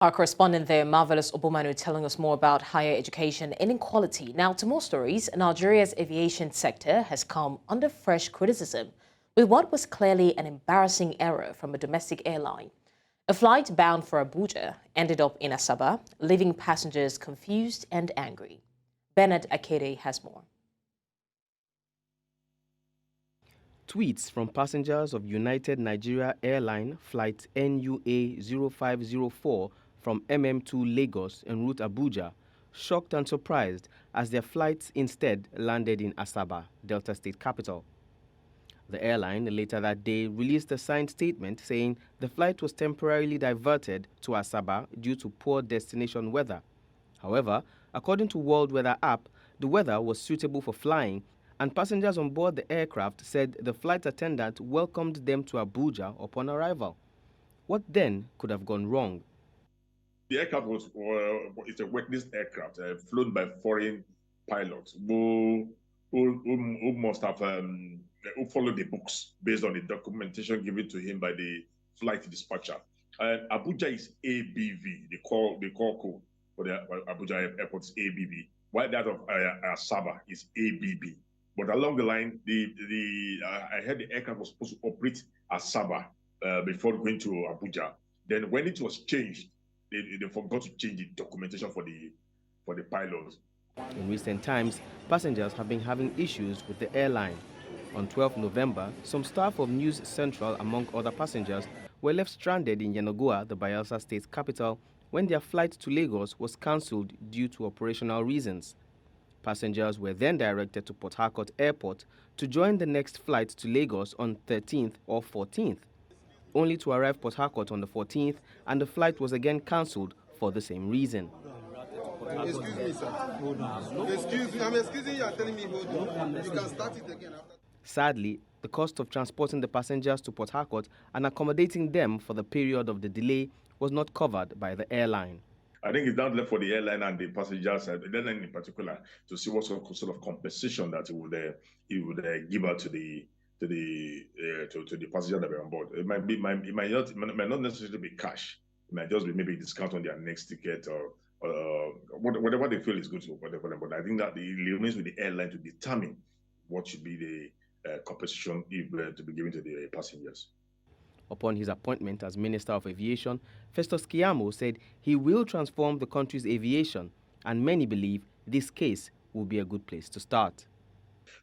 Our correspondent there, Marvelous Obomanu, telling us more about higher education inequality. Now, to more stories, Nigeria's aviation sector has come under fresh criticism with what was clearly an embarrassing error from a domestic airline. A flight bound for Abuja ended up in Asaba, leaving passengers confused and angry. Bernard Akede has more. Tweets from passengers of United Nigeria Airline flight NUA 0504 from MM2 Lagos en route Abuja shocked and surprised as their flights instead landed in Asaba, Delta State capital. The airline later that day released a signed statement saying the flight was temporarily diverted to Asaba due to poor destination weather. However, according to World Weather app, the weather was suitable for flying, and passengers on board the aircraft said the flight attendant welcomed them to Abuja upon arrival. What then could have gone wrong? The aircraft it's a wet-list aircraft flown by foreign pilots who must have who followed the books based on the documentation given to him by the flight dispatcher. Abuja is ABV. The call code for the Abuja airport is ABV, while that of Asaba is ABB. But along the line, I heard the aircraft was supposed to operate Asaba before going to Abuja. Then when it was changed, they forgot to change the documentation for the pilots. In recent times, passengers have been having issues with the airline. On 12 November, some staff of News Central, among other passengers, were left stranded in Yenagoa, the Bayelsa State capital, when their flight to Lagos was cancelled due to operational reasons. Passengers were then directed to Port Harcourt Airport to join the next flight to Lagos on 13th or 14th, only to arrive Port Harcourt on the 14th, and the flight was again cancelled for the same reason. Excuse me, sir. Hold on. Excuse me. I'm excusing you. Are telling me hold on. You can start it again after. Sadly, the cost of transporting the passengers to Port Harcourt and accommodating them for the period of the delay was not covered by the airline. I think it's now left for the airline and the passengers, the airline in particular, to see what sort of compensation that it would give out to the passenger that were on board. It might not necessarily be cash. It might just be maybe a discount on their next ticket or whatever they feel is good for them. But I think that it remains with the airline to determine what should be the compensation to be given to the passengers. Upon his appointment as Minister of Aviation, Festus Keyamo said he will transform the country's aviation, and many believe this case will be a good place to start.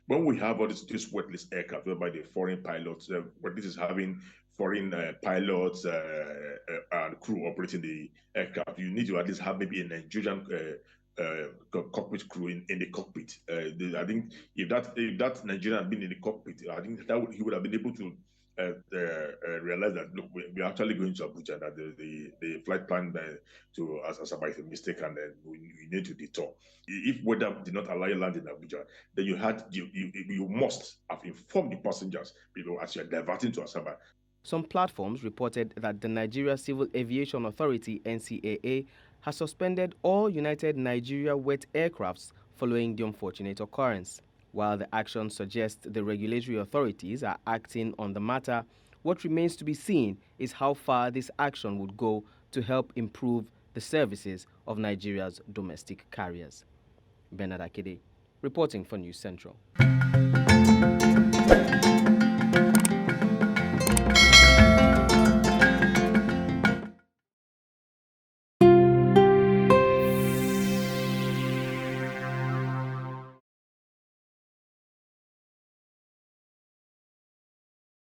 When we have all this wet-list aircraft whereby the foreign pilots, but this is having foreign pilots and crew operating the aircraft, you need to at least have maybe a Nigerian cockpit crew in the cockpit. I think if that Nigerian had been in the cockpit, I think he would have been able to realize that, look, we're actually going to Abuja, that the flight plan to Asaba is a mistake, and we need to detour. If weather did not allow you to land in Abuja, then you must have informed the passengers, as you're diverting to Asaba. Some platforms reported that the Nigeria Civil Aviation Authority, NCAA, has suspended all United Nigeria wet aircrafts following the unfortunate occurrence. While the action suggests the regulatory authorities are acting on the matter, what remains to be seen is how far this action would go to help improve the services of Nigeria's domestic carriers. Bernard Akede, reporting for News Central.